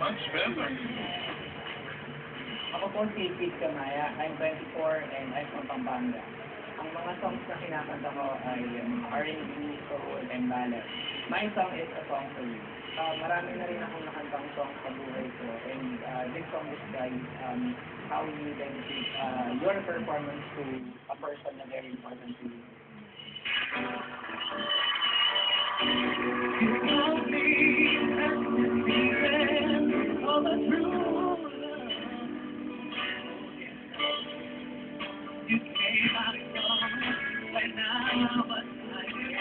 much better. Ako po si Pete Camaya. I'm 24 and I'm from Pampanga. Ang mga songs na kinakanta ko ay R&B, soul, and ballad. My song is A Song for You. Marami na rin akong nakantang song sa buhay ko, and this song describes how you dedicate your performance to a person na very important to you. You told me that the secret of a true love. You came out young when I was hiding.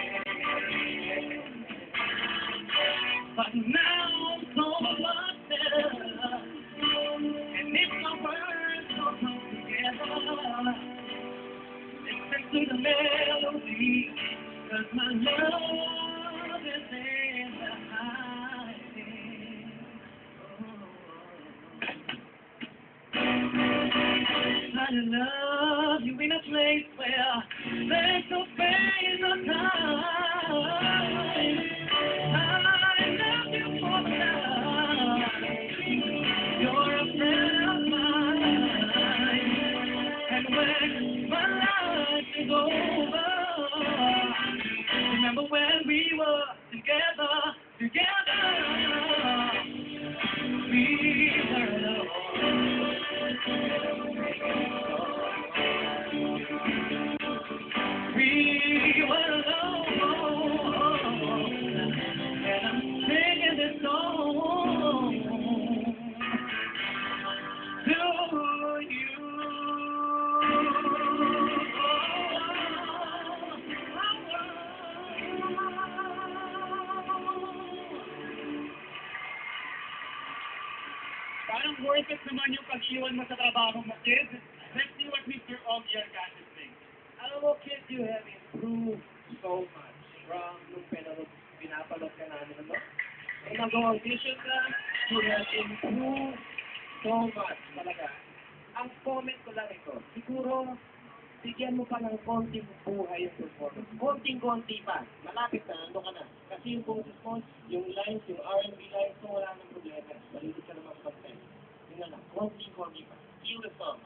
But now I'm so much better, and if my words don't come together, listen to the melody, 'cause my love is in the hiding. I love you in a place where there's no pain, no time. I love you for life. You're a friend of mine. And when my life is over, remember when we were together. We were alone. We were alone, and I'm singing this song to you. Parang worth it naman yung pag-iwan mo sa trabaho mo, kid. Let's see what Mr. Ogie Arcasis thinks. Alam mo, kid, you have improved so much from nung pinapalot ka namin, ano? Kung nag-audition ka, you have improved so much talaga. Ang comment ko lang ito, siguro, bigyan mo pa ng konting buhay yung performance. Konting-konti pa. Malapit na, ano ka na. Kasi yung boses mo, yung lines, yung R&B lines mo, wala nang problema. Malilit ka naman pag-time. Yun na lang, konting-konti pa. Feel the song.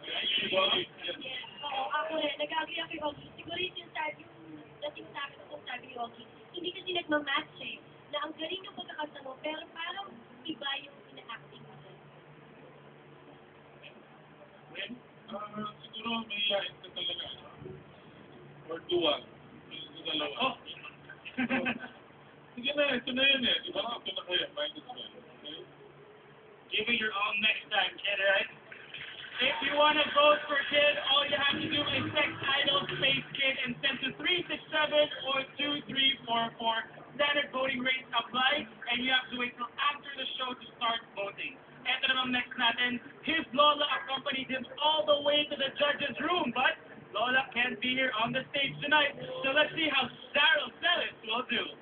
Oo, ako rin. Nag-agree ako kay Ogie. Siguro yung sabi, yung dating sa akin kung sabi ni Ogie, hindi kasi nagmamatch eh. Na ang galing ng pagkakanta mo, pero parang iba yung ina-acting mo dyan. Siguro mahihain ka talaga. Or dual. Yung dalawa. Oh! Sige na, ito na yun eh. Di ba? Ito na kaya. Might as well. Okay? Give it your all next time, kid, right? If you want to vote for Kid, all you have to do is text Idol Space Kid and send to 367 or 2344. Standard voting rates apply, and you have to wait till after the show to start voting. Eto naman next natin, his Lola accompanied him all the way to the judge's room, but Lola can't be here on the stage tonight, so let's see how Daryl Sellis will do.